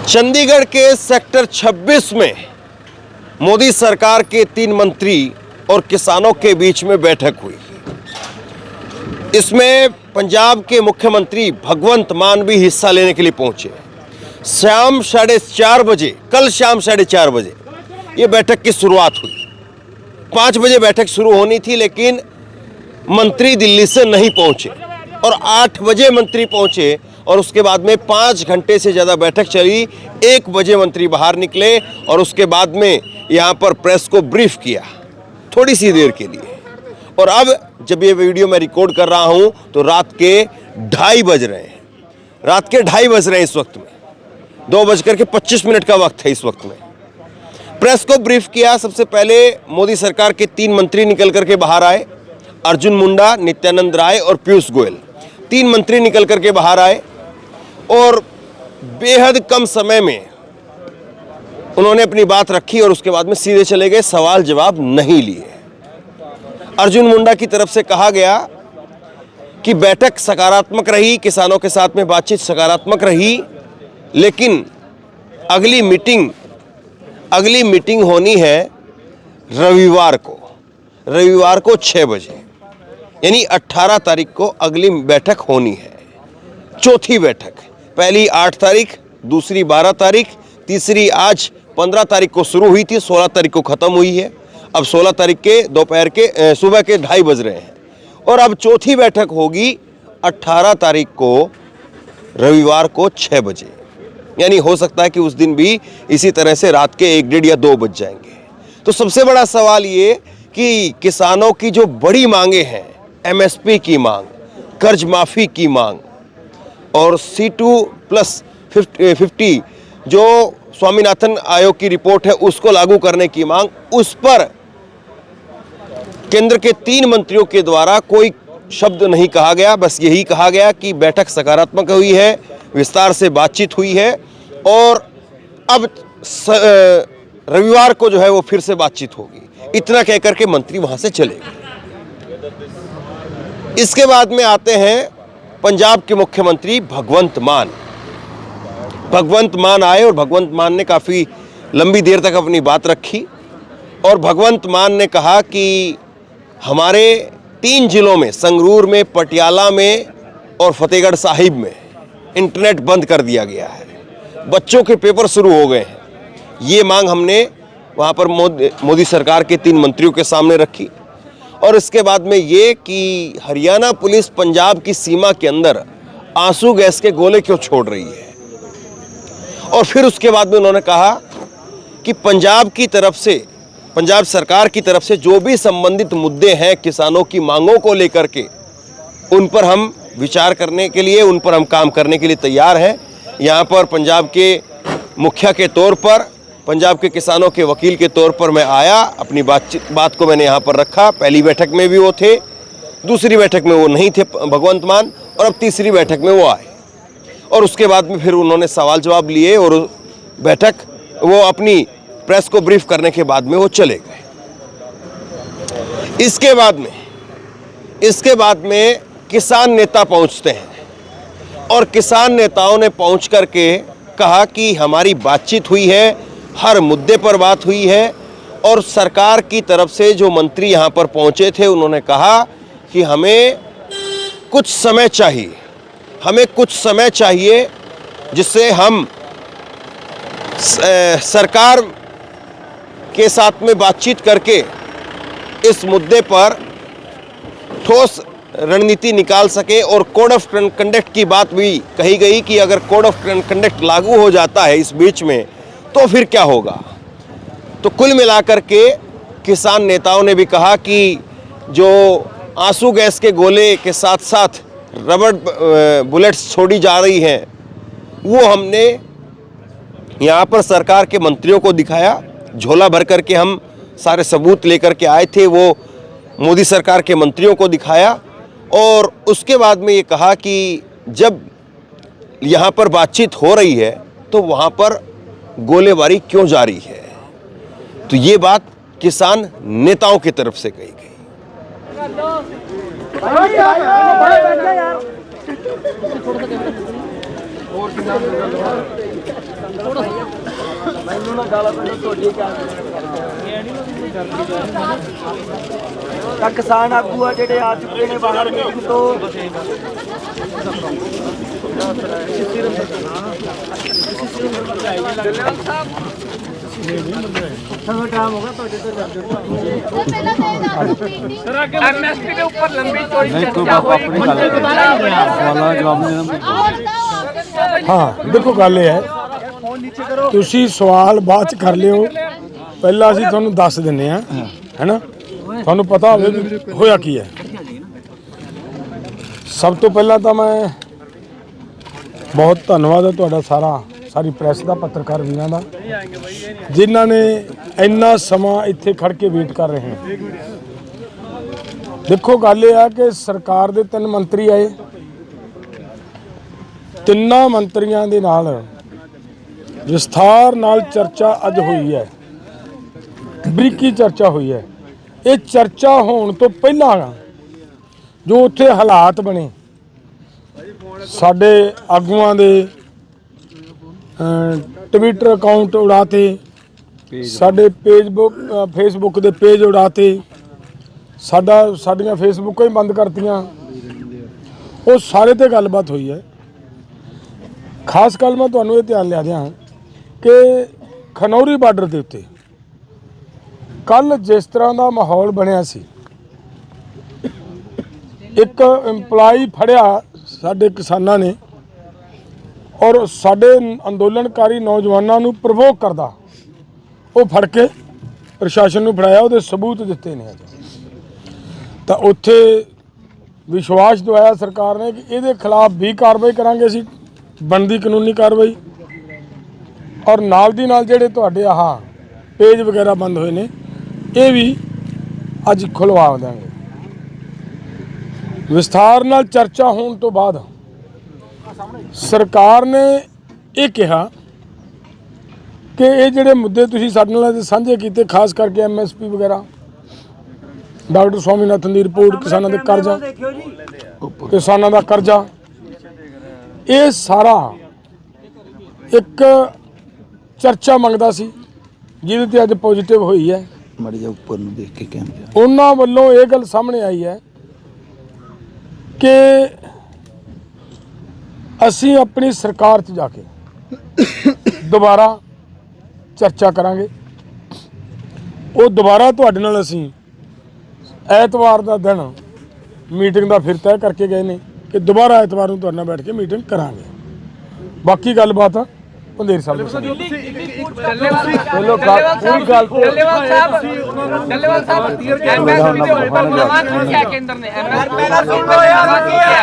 चंडीगढ़ के सेक्टर 26 में मोदी सरकार के 3 मंत्री और किसानों के बीच में बैठक हुई। इसमें पंजाब के मुख्यमंत्री भगवंत मान भी हिस्सा लेने के लिए पहुंचे। शाम 4:30 बजे, कल शाम 4:30 बजे ये बैठक की शुरुआत हुई। 5 बजे बैठक शुरू होनी थी, लेकिन मंत्री दिल्ली से नहीं पहुंचे और 8 बजे मंत्री पहुंचे और उसके बाद में 5 घंटे से ज़्यादा बैठक चली। 1 बजे मंत्री बाहर निकले और उसके बाद में यहाँ पर प्रेस को ब्रीफ किया थोड़ी सी देर के लिए। और अब जब ये वीडियो मैं रिकॉर्ड कर रहा हूँ तो रात के 2:30 बज रहे हैं। रात के 2:30 बज रहे हैं इस वक्त में। 2:25 का वक्त है इस वक्त में। प्रेस को ब्रीफ किया। सबसे पहले मोदी सरकार के 3 मंत्री निकल करके बाहर आए। अर्जुन मुंडा, नित्यानंद राय और पीयूष गोयल, 3 मंत्री निकल करके बाहर आए और बेहद कम समय में उन्होंने अपनी बात रखी और उसके बाद में सीधे चले गए, सवाल जवाब नहीं लिए। अर्जुन मुंडा की तरफ से कहा गया कि बैठक सकारात्मक रही, किसानों के साथ में बातचीत सकारात्मक रही, लेकिन अगली मीटिंग होनी है रविवार को 6 बजे, यानी 18 तारीख को अगली बैठक होनी है। चौथी बैठक, पहली 8 तारीख, दूसरी 12 तारीख, तीसरी आज 15 तारीख को शुरू हुई थी, 16 तारीख को ख़त्म हुई है। अब 16 तारीख के दोपहर के सुबह के 2:30 बज रहे हैं और अब चौथी बैठक होगी 18 तारीख को रविवार को 6 बजे। यानी हो सकता है कि उस दिन भी इसी तरह से रात के 1, 1:30 या 2 बज जाएंगे। तो सबसे बड़ा सवाल ये कि किसानों की जो बड़ी मांगे हैं, MSP की मांग, कर्ज माफ़ी की मांग और C2+50 जो स्वामीनाथन आयोग की रिपोर्ट है उसको लागू करने की मांग, उस पर केंद्र के 3 मंत्रियों के द्वारा कोई शब्द नहीं कहा गया। बस यही कहा गया कि बैठक सकारात्मक हुई है, विस्तार से बातचीत हुई है और अब रविवार को जो है वो फिर से बातचीत होगी। इतना कहकर के मंत्री वहां से चले गए। इसके बाद में आते हैं पंजाब के मुख्यमंत्री भगवंत मान आए और भगवंत मान ने काफ़ी लंबी देर तक अपनी बात रखी और भगवंत मान ने कहा कि हमारे 3 जिलों में, संगरूर में, पटियाला में और फतेहगढ़ साहिब में इंटरनेट बंद कर दिया गया है। बच्चों के पेपर शुरू हो गए हैं। ये मांग हमने वहाँ पर मोदी सरकार के 3 मंत्रियों के सामने रखी। और इसके बाद में ये कि हरियाणा पुलिस पंजाब की सीमा के अंदर आंसू गैस के गोले क्यों छोड़ रही है। और फिर उसके बाद में उन्होंने कहा कि पंजाब सरकार की तरफ से जो भी संबंधित मुद्दे हैं किसानों की मांगों को लेकर के, उन पर हम विचार करने के लिए, उन पर हम काम करने के लिए तैयार हैं। यहाँ पर पंजाब के मुखिया के तौर पर, पंजाब के किसानों के वकील के तौर पर मैं आया, अपनी बात को मैंने यहाँ पर रखा। पहली बैठक में भी वो थे, दूसरी बैठक में वो नहीं थे भगवंत मान, और अब तीसरी बैठक में वो आए और उसके बाद में फिर उन्होंने सवाल जवाब लिए और बैठक वो अपनी प्रेस को ब्रीफ करने के बाद में वो चले गए। इसके बाद में किसान नेता पहुंचते हैं और किसान नेताओं ने पहुंच करके कहा कि हमारी बातचीत हुई है, हर मुद्दे पर बात हुई है और सरकार की तरफ से जो मंत्री यहाँ पर पहुँचे थे उन्होंने कहा कि हमें कुछ समय चाहिए जिससे हम सरकार के साथ में बातचीत करके इस मुद्दे पर ठोस रणनीति निकाल सके। और कोड ऑफ कंडक्ट की बात भी कही गई कि अगर कोड ऑफ कंडक्ट लागू हो जाता है इस बीच में तो फिर क्या होगा। तो कुल मिलाकर के किसान नेताओं ने भी कहा कि जो आंसू गैस के गोले के साथ साथ रबड़ बुलेट्स छोड़ी जा रही हैं वो हमने यहाँ पर सरकार के मंत्रियों को दिखाया। झोला भर करके हम सारे सबूत लेकर के आए थे, वो मोदी सरकार के मंत्रियों को दिखाया और उसके बाद में ये कहा कि जब यहाँ पर बातचीत हो रही है तो वहाँ पर गोलेबारी क्यों जारी है। तो ये बात किसान नेताओं की तरफ से कही गई। किसान आगू आ जेडे आ चुके ने बाहर मीटिंग तो एमएसपी के ऊपर लंबी चौड़ी चर्चा हुई। हाँ देखो गल ये है तुसी सवाल बाद च कर लियो पहला असीं तुहानूं दस दिंदे आ है ना तुहानूं पता होवे भी होया की है। सब तो पहला तो मैं बहुत धन्नवाद है तुहाडा सारी प्रैस का पत्रकार वीरां दा जिन्हां ने इन्ना समा इत्थे खड़ के वेट कर रहे हैं। देखो गल ये है कि सरकार दे 3 मंत्री आए, तिन्ना मंत्रियों के नाल विस्तार नाल चर्चा अज हुई है, बरीकी चर्चा हुई है। ये चर्चा होने तो पहला जो उत्थे हालात बने साडे आगूआं दे ट्विटर अकाउंट उड़ाते, साडे फेसबुक दे पेज उड़ाते, साडियां फेसबुक ही बंद करतियां, वो सारे ते गलबात हुई है। खास गल मैं तुहानूं ये ध्यान लिया दियां कि खनौरी बार्डर के उत्ते कल जिस तरह का माहौल बनया सी, एक इंपलाई फड़िया साडे किसानां ने और साडे अंदोलनकारी नौजवानों नूं प्रवोक करदा वो फड़ के प्रशासन नूं फड़ाया, उहदे सबूत दिते ने। तो उत्थे विश्वास दवाया सरकार ने कि इहदे खिलाफ भी कार्रवाई करांगे असीं, बनदी कानूनी कार्रवाई, और नाल दी नाल जिहड़े तुहाडे आह पेज वगैरह बंद होए ने ये भी अज खुलवा देंगे। विस्तार नाल चर्चा होने तो बाद सरकार ने ये कहा कि ये जिहड़े मुद्दे तुसीं साडे नाल साझे कीते, खास करके MSP वगैरह, डॉक्टर स्वामीनाथन की रिपोर्ट, किसानों के कर्जा, किसानों का कर्जा, ये सारा एक चर्चा मंगदा सी जिहदे ते अज पॉजिटिव हुई है। उन्हां वल्लों ये गल सामने आई है कि असीं अपनी सरकार च जाके दोबारा चर्चा करांगे। वो दोबारा तुहाडे नाल असीं ऐतवार का दिन मीटिंग का फिर तय करके गए ने कि दोबारा ऐतवार नूं तुहाडे नाल बैठ के मीटिंग करांगे। बाकी गलबात पंधेर साहब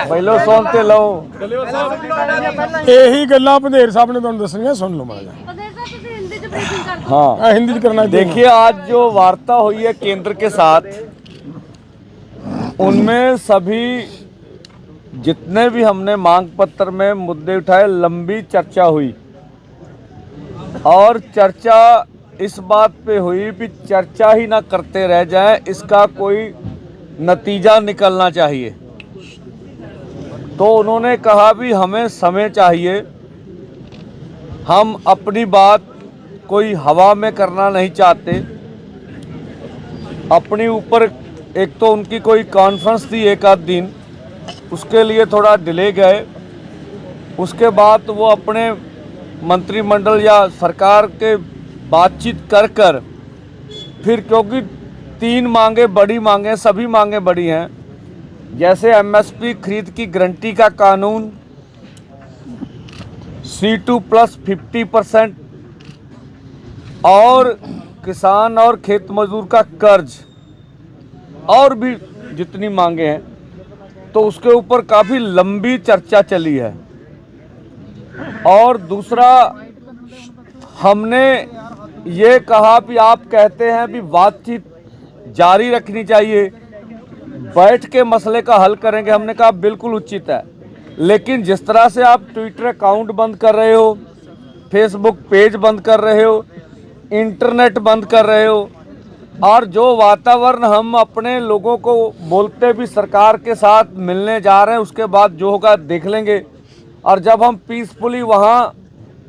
पहलो सुनते लो, यही गल्लां पंधेर साहब ने तुहानूं दसणियां, सुन लो माड़ा हाँ हिंदी च करना। देखिए आज जो वार्ता हुई है केंद्र के साथ, उनमें सभी जितने भी हमने मांग पत्र में मुद्दे उठाए, लंबी चर्चा हुई और चर्चा इस बात पे हुई कि चर्चा ही ना करते रह जाएं, इसका कोई नतीजा निकलना चाहिए। तो उन्होंने कहा भी हमें समय चाहिए, हम अपनी बात कोई हवा में करना नहीं चाहते। अपने ऊपर एक तो उनकी कोई कॉन्फ्रेंस थी एक आध दिन, उसके लिए थोड़ा डिले गए। उसके बाद वो अपने मंत्रिमंडल या सरकार के बातचीत कर फिर, क्योंकि 3 मांगे बड़ी मांगे, सभी मांगे बड़ी हैं, जैसे MSP खरीद की गारंटी का कानून, C2 प्लस 50% और किसान और खेत मजदूर का कर्ज, और भी जितनी मांगे हैं, तो उसके ऊपर काफ़ी लंबी चर्चा चली है। और दूसरा हमने ये कहा कि आप कहते हैं कि बातचीत जारी रखनी चाहिए, बैठ के मसले का हल करेंगे। हमने कहा बिल्कुल उचित है, लेकिन जिस तरह से आप ट्विटर अकाउंट बंद कर रहे हो, फेसबुक पेज बंद कर रहे हो, इंटरनेट बंद कर रहे हो, और जो वातावरण हम अपने लोगों को बोलते भी सरकार के साथ मिलने जा रहे हैं, उसके बाद जो होगा देख लेंगे, और जब हम पीसफुली वहाँ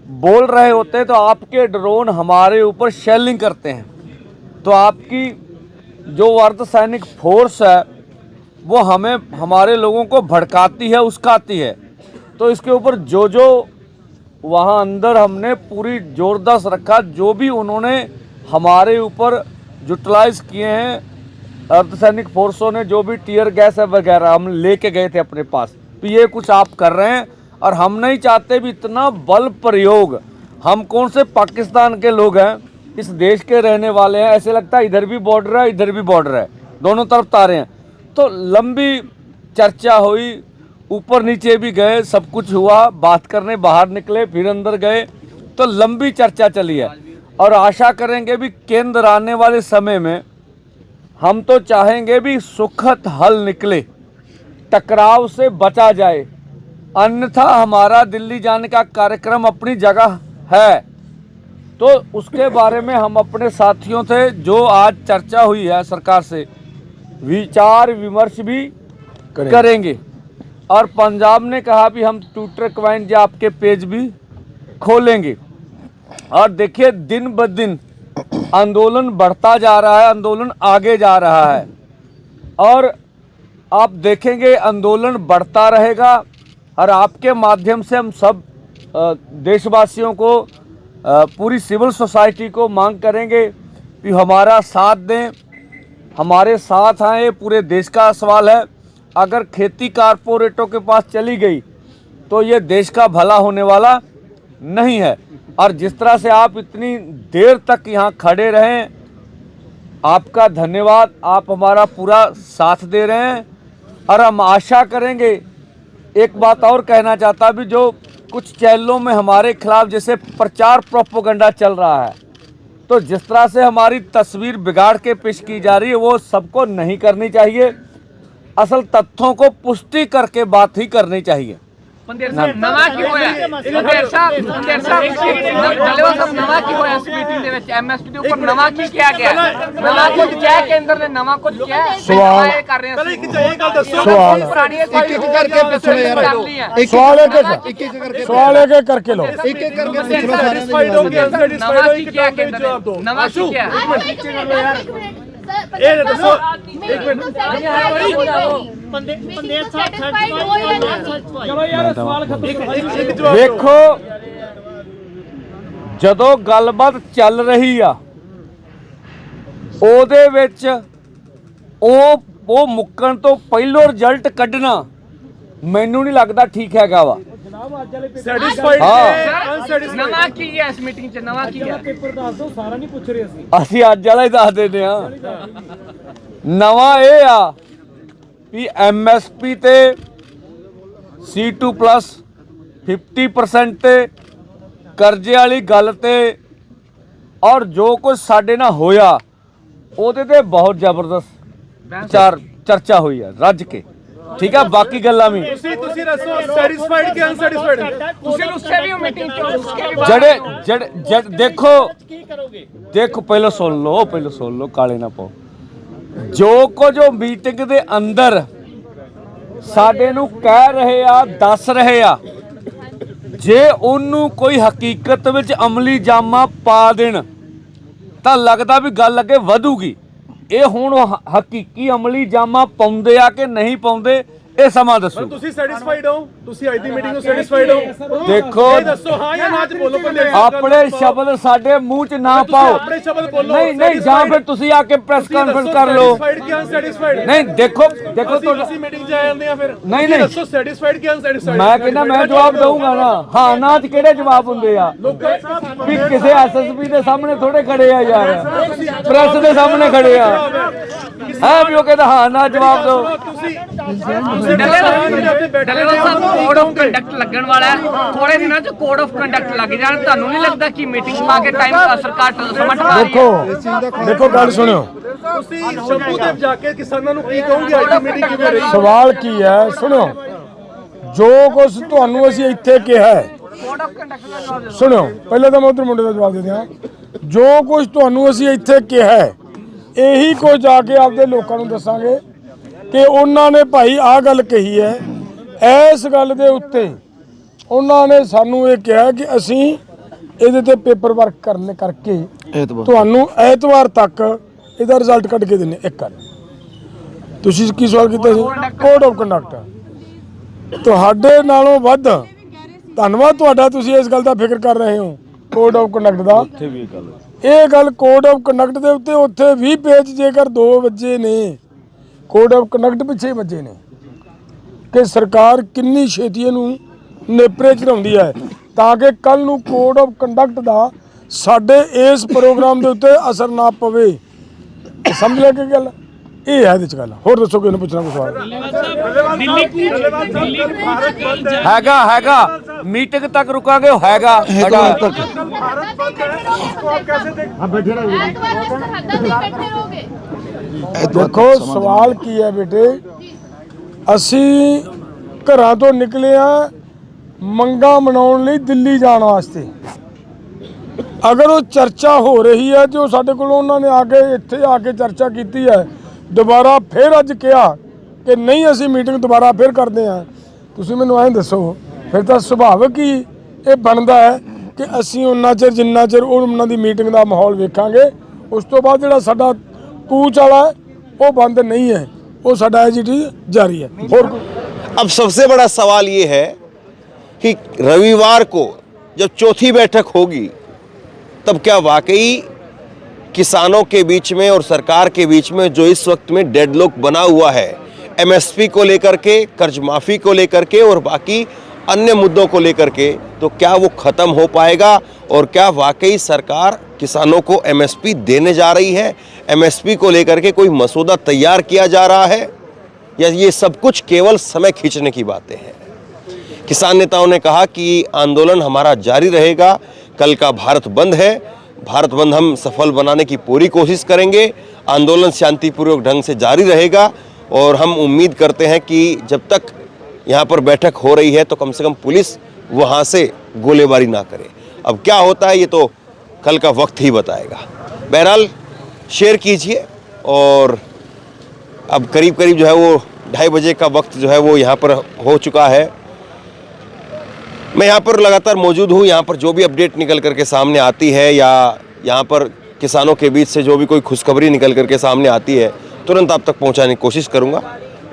बोल रहे होते तो आपके ड्रोन हमारे ऊपर शेलिंग करते हैं, तो आपकी जो अर्धसैनिक फोर्स है वो हमें हमारे लोगों को भड़काती है, उस्काती है। तो इसके ऊपर जो वहाँ अंदर हमने पूरी जोरदाश्त रखा, जो भी उन्होंने हमारे ऊपर यूटिलाइज किए हैं अर्धसैनिक फोर्सों ने, जो भी टीयर गैस है वगैरह हम लेके गए थे अपने पास, तो ये कुछ आप कर रहे हैं और हम नहीं चाहते भी इतना बल प्रयोग। हम कौन से पाकिस्तान के लोग हैं, इस देश के रहने वाले हैं, ऐसे लगता है इधर भी बॉर्डर है इधर भी बॉर्डर है, दोनों तरफ तारे हैं। तो लंबी चर्चा हुई, ऊपर नीचे भी गए, सब कुछ हुआ, बात करने बाहर निकले फिर अंदर गए, तो लंबी चर्चा चली है। और आशा करेंगे भी केंद्र आने वाले समय में हम तो चाहेंगे भी सुखद हल निकले, टकराव से बचा जाए, अन्यथा हमारा दिल्ली जाने का कार्यक्रम अपनी जगह है। तो उसके बारे में हम अपने साथियों से जो आज चर्चा हुई है सरकार से विचार विमर्श भी करेंगे। और पंजाब ने कहा भी हम ट्विटर क्वाइन या आपके पेज भी खोलेंगे। और देखिए दिन ब दिन आंदोलन बढ़ता जा रहा है, आंदोलन आगे जा रहा है और आप देखेंगे आंदोलन बढ़ता रहेगा। और आपके माध्यम से हम सब देशवासियों को, पूरी सिविल सोसाइटी को मांग करेंगे कि हमारा साथ दें, हमारे साथ आए। पूरे देश का सवाल है, अगर खेती कारपोरेटों के पास चली गई तो ये देश का भला होने वाला नहीं है। और जिस तरह से आप इतनी देर तक यहाँ खड़े रहें, आपका धन्यवाद, आप हमारा पूरा साथ दे रहे हैं। और हम आशा करेंगे, एक बात और कहना चाहता भी, जो कुछ चैनलों में हमारे खिलाफ जैसे प्रचार प्रोपोगंडा चल रहा है, तो जिस तरह से हमारी तस्वीर बिगाड़ के पेश की जा रही है वो सबको नहीं करनी चाहिए। असल तथ्यों को पुष्टि करके बात ही करनी चाहिए। पंदेर साहब नवा की होया, पंदेर साहब डलेवा साहब नवा की होया इस मीटिंग ਦੇ ਵਿੱਚ ਐਮਐਸਪੀ ਦੇ ਉੱਪਰ ਨਵਾਂ ਕੀ ਕਿਹਾ ਗਿਆ, ਨਵਾਂ ਕੁਝ ਕਿਹਾ ਕੇਂਦਰ ਨੇ, ਨਵਾਂ ਕੁਝ ਕਿਹਾ ਸਵਾਲ ਕਰ ਰਹੇ ਸਵਾਲ ਇੱਕ ਕਰਕੇ ਪਿੱਛੇ ਯਾਰ ਸਵਾਲ ਇੱਕ ਕਰਕੇ ਲਓ। ਇੱਕ ਇੱਕ ਕਰਕੇ ਸੈਟੀਸਫਾਈਡ ਹੋ ਗਏ, ਨਵਾਂ ਕੀ ਕਿਹਾ ਕੇਂਦਰ ਨੇ, ਨਵਾਂ ਕੀ ਕਿਹਾ ਇਹ ਦੱਸੋ ਇੱਕ ਮਿੰਟ ਪੰਦੇਰ ਸਾਹਿਬ ਚਲੋ ਯਾਰ ਸਵਾਲ ਖਤਮ। ਵੇਖੋ ਜਦੋਂ ਗੱਲਬਾਤ ਚੱਲ ਰਹੀ ਆ ਉਹਦੇ ਵਿੱਚ ਉਹ ਮੁੱਕਣ ਤੋਂ ਪਹਿਲੋਂ ਰਿਜ਼ਲਟ ਕੱਢਣਾ ਮੈਨੂੰ ਨਹੀਂ ਲੱਗਦਾ ਠੀਕ ਹੈਗਾ ਵਾ। ਸੈਟੀਸਫਾਈਡ ਨਵਾਂ ਕੀ ਹੈ ਇਸ ਮੀਟਿੰਗ 'ਚ, ਨਵਾਂ ਕੀ ਹੈ ਪੇਪਰ ਦੱਸ ਦਿਓ, ਸਾਰਾ ਨਹੀਂ ਪੁੱਛ ਰਹੇ ਅਸੀਂ ਅੱਜ ਵਾਲਾ ਹੀ ਦੱਸ ਦਿੰਦੇ ਆ। ਨਵਾਂ ਇਹ ਆ ਵੀ ਐਮਐਸਪੀ ਤੇ C2+ 50% ਤੇ ਕਰਜ਼ੇ ਵਾਲੀ ਗੱਲ ਤੇ ਔਰ ਜੋ ਕੁਝ ਸਾਡੇ ਨਾਲ ਹੋਇਆ ਉਹਦੇ ਤੇ ਬਹੁਤ ਜ਼ਬਰਦਸਤ ਚਰਚਾ ਹੋਈ ਆ ਰੱਜ ਕੇ, ਠੀਕ ਆ। ਬਾਕੀ ਗੱਲਾਂ ਵੀ ਤੁਸੀਂ ਦੱਸੋ ਸੈਟੀਸਫਾਈਡ ਕਿ ਅਨਸੈਟੀਸਫਾਈਡ ਤੁਸੀਂ ਉਸੇ ਵੀ ਮੀਟਿੰਗ 'ਚ ਉਸਕੇ ਵੀ ਜਿਹੜੇ ਦੇਖੋ ਪਹਿਲਾਂ ਸੁਣ ਲਓ ਕਾਲੇ ਨਾ ਪਾਓ। ਜੋ ਕੁਝ ਉਹ ਮੀਟਿੰਗ ਦੇ ਅੰਦਰ ਸਾਡੇ ਨੂੰ ਕਹਿ ਰਹੇ ਆ, ਦੱਸ ਰਹੇ ਆ, ਜੇ ਉਹਨੂੰ ਕੋਈ ਹਕੀਕਤ ਵਿੱਚ ਅਮਲੀ ਜਾਮਾ ਪਾ ਦੇਣ ਤਾਂ ਲੱਗਦਾ ਵੀ ਗੱਲ ਅੱਗੇ ਵਧੂਗੀ। ਇਹ ਹੁਣ ਹਕੀਕੀ ਅਮਲੀ ਜਾਮਾ ਪਾਉਂਦੇ ਆ ਕਿ ਨਹੀਂ ਪਾਉਂਦੇ ਇਹ ਸਮਾਂ ਦੱਸੋ। ਤੁਸੀਂ ਸੈਟੀਸਫਾਈਡ ਹੋ? ਤੁਸੀਂ ਅੱਜ ਦੀ ਮੀਟਿੰਗ ਤੋਂ ਸੈਟੀਸਫਾਈਡ ਹੋ? ਦੇਖੋ ਦੱਸੋ ਹਾਂ ਜਾਂ ਨਾ ਚ ਬੋਲੋ। ਆਪਣੇ ਸ਼ਬਦ ਸਾਡੇ ਮੂੰਹ 'ਚ ਨਾ ਪਾਓ। ਆਪਣੇ ਸ਼ਬਦ ਬੋਲੋ। ਨਹੀਂ ਜਾਂ ਫਿਰ ਤੁਸੀਂ ਆ ਕੇ ਪ੍ਰੈਸ ਕਾਨਫਰੰਸ ਕਰ ਲਓ। ਸੈਟੀਸਫਾਈਡ ਕਿ ਅਨਸੈਟੀਸਫਾਈਡ? ਨਹੀਂ ਦੇਖੋ ਤੁਸੀਂ ਮੀਟਿੰਗ 'ਚ ਆ ਜਾਂਦੇ ਆ ਫਿਰ। ਨਹੀਂ ਦੱਸੋ ਸੈਟੀਸਫਾਈਡ ਕਿ ਅਨਸੈਟੀਸਫਾਈਡ? ਮੈਂ ਕਹਿੰਦਾ ਮੈਂ ਜਵਾਬ ਦਊਂਗਾ ਨਾ, ਹਾਂ ਨਾ 'ਚ ਕਿਹੜੇ ਜਵਾਬ ਹੁੰਦੇ ਆ? ਵੀ ਕਿਸੇ ਐਸਐਸਪੀ ਦੇ ਸਾਹਮਣੇ ਥੋੜੇ ਖੜੇ ਆ ਯਾਰ, ਪ੍ਰੈਸ ਦੇ ਸਾਹਮਣੇ ਖੜੇ ਆ ਹੈ ਵੀ ਉਹ ਕਹਿੰਦਾ ਹਾਂ ਨਾ ਜਵਾਬ ਦਿਓ। ਡਲੇਵਾ ਸਾਹਿਬ ਕੋਡ ਆਫ ਕੰਡਕਟ ਲੱਗਣ ਵਾਲਾ ਹੈ, ਥੋੜੇ ਦਿਨਾਂ 'ਚ ਕੋਡ ਆਫ ਕੰਡਕਟ ਲੱਗ ਜਾਣ। ਤੁਹਾਨੂੰ ਨਹੀਂ ਲੱਗਦਾ ਕਿ ਮੀਟਿੰਗ ਪਾ ਕੇ ਟਾਈਮ ਸਰਕਾਰ ਸਮਾਂ ਟਪਾ ਰਹੀ ਹੈ? ਦੇਖੋ ਗੱਲ ਸੁਣਿਓ, ਤੁਸੀਂ ਸ਼ੰਭੂ ਦੇਵ ਜਾ ਕੇ ਕਿਸਾਨਾਂ ਨੂੰ ਕੀ ਕਹੋਗੇ? ਅੱਜ ਦੀ ਮੀਟਿੰਗ ਕਿਵੇਂ ਰਹੀ? ਸਵਾਲ ਕੀ ਹੈ ਸੁਣੋ। ਜੋ ਕੁਝ ਤੁਹਾਨੂੰ ਅਸੀਂ ਇੱਥੇ ਕਿਹਾ ਹੈ, ਕੋਡ ਆਫ ਕੰਡਕਟ ਦਾ ਜਵਾਬ ਦਿਓ। ਸੁਣੋ ਪਹਿਲਾਂ ਤਾਂ ਮੈਂ ਉਧਰ ਮੁੰਡੇ ਦਾ ਜਵਾਬ ਦੇ ਦਿਆਂ। ਜੋ ਕੁਝ ਤੁਹਾਨੂੰ ਅਸੀਂ ਇੱਥੇ ਕਿਹਾ ਹੈ ਇਹੀ ਕੁਝ ਜਾ ਕੇ ਆਪਦੇ ਲੋਕਾਂ ਨੂੰ ਦੱਸਾਂਗੇ ਕਿ ਉਹਨਾਂ ਨੇ ਭਾਈ ਆਹ ਗੱਲ ਕਹੀ ਹੈ। ਇਸ ਗੱਲ ਦੇ ਉੱਤੇ ਉਹਨਾਂ ਨੇ ਸਾਨੂੰ ਇਹ ਕਿਹਾ ਕਿ ਅਸੀਂ ਇਹਦੇ ਤੇ ਪੇਪਰ ਵਰਕ ਕਰਨ ਕਰਕੇ ਤੁਹਾਨੂੰ ਐਤਵਾਰ ਤੱਕ ਇਹਦਾ ਰਿਜ਼ਲਟ ਕੱਢ ਕੇ ਦਿੰਨੇ। ਇੱਕ ਗੱਲ ਤੁਸੀਂ ਕੀ ਸਵਾਲ ਕੀਤਾ ਸੀ? ਕੋਡ ਆਫ ਕੰਡਕਟ ਤੁਹਾਡੇ ਨਾਲੋਂ ਵੱਧ ਧੰਨਵਾਦ ਤੁਹਾਡਾ, ਤੁਸੀਂ ਇਸ ਗੱਲ ਦਾ ਫਿਕਰ ਕਰ ਰਹੇ ਹੋ ਕੋਡ ਆਫ ਕੰਡਕਟ ਦਾ। ਇਹ ਗੱਲ ਕੋਡ ਆਫ ਕੰਡਕਟ ਦੇ ਉੱਤੇ ਉੱਥੇ 20 ਪੇਜ ਜੇਕਰ 2 ਵਜੇ ਨੇ ਕੋਡ ਆਫ ਕੰਡਕਟ ਪਿੱਛੇ ਵੱਜੇ ਨੇ ਕਿ ਸਰਕਾਰ ਕਿੰਨੀ ਛੇਤੀ ਇਹਨੂੰ ਨੇਪਰੇ ਚੜਾਉਂਦੀ ਹੈ ਤਾਂ ਕਿ ਕੱਲ ਨੂੰ ਕੋਡ ਆਫ ਕੰਡਕਟ ਦਾ ਸਾਡੇ ਇਸ ਪ੍ਰੋਗਰਾਮ ਦੇ ਉੱਤੇ ਅਸਰ ਨਾ ਪਵੇ। ਸਮਝ ਲੈ ਕੇ ਗੱਲ ਇਹ ਹੈ ਇਹਦੇ ਚ ਗੱਲ। ਹੋਰ ਦੱਸੋ ਕਿ ਇਹਨੂੰ ਪੁੱਛਣਾ ਕੋਈ ਸਵਾਲ? हैगा मीटिंग तक रुकांगे, हैगा देखो सवाल की है बेटे, असी घरां तो निकले आ मंगा मनाउण लई दिल्ली जाण वास्ते। अगर वो चर्चा हो रही है जो साडे कोल उन्होंने आके इत्थे आके चर्चा की है, दोबारा फिर अज कहा कि नहीं असी मीटिंग दोबारा फिर करते हैं, तुसीं मैनूं ऐं दसो फिर तो सुभाविक ही ये बनता है कि असी उन्ना चिर जिन्ना चिर उन्होंने दी मीटिंग का माहौल वेखांगे, उस तो बाद जिहड़ा साडा कूच वाला है वो बंद नहीं है, वो साडा एज इट इज जारी है। और अब सबसे बड़ा सवाल ये है कि रविवार को जब चौथी बैठक होगी तब क्या वाकई किसानों के बीच में और सरकार के बीच में जो इस वक्त में डेडलॉक बना हुआ है एमएसपी को लेकर के, कर्ज माफ़ी को लेकर के और बाकी अन्य मुद्दों को लेकर के, तो क्या वो ख़त्म हो पाएगा और क्या वाकई सरकार किसानों को एमएसपी देने जा रही है? एमएसपी को लेकर के कोई मसौदा तैयार किया जा रहा है या ये सब कुछ केवल समय खींचने की बातें हैं? किसान नेताओं ने कहा कि आंदोलन हमारा जारी रहेगा, कल का भारत बंद है, भारत बंद हम सफल बनाने की पूरी कोशिश करेंगे, आंदोलन शांतिपूर्वक ढंग से जारी रहेगा और हम उम्मीद करते हैं कि जब तक यहाँ पर बैठक हो रही है तो कम से कम पुलिस वहाँ से गोलीबारी ना करे। अब क्या होता है ये तो कल का वक्त ही बताएगा। बहरहाल शेयर कीजिए और अब करीब करीब जो है वो 2:30 बजे का वक्त जो है वो यहाँ पर हो चुका है। मैं यहाँ पर लगातार मौजूद हूँ, यहाँ पर जो भी अपडेट निकल करके सामने आती है या यहाँ पर किसानों के बीच से जो भी कोई खुशखबरी निकल करके सामने आती है तुरंत आप तक पहुँचाने की कोशिश करूँगा।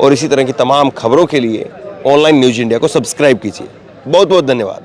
और इसी तरह की तमाम खबरों के लिए ऑनलाइन न्यूज़ इंडिया को सब्सक्राइब कीजिए। बहुत बहुत धन्यवाद।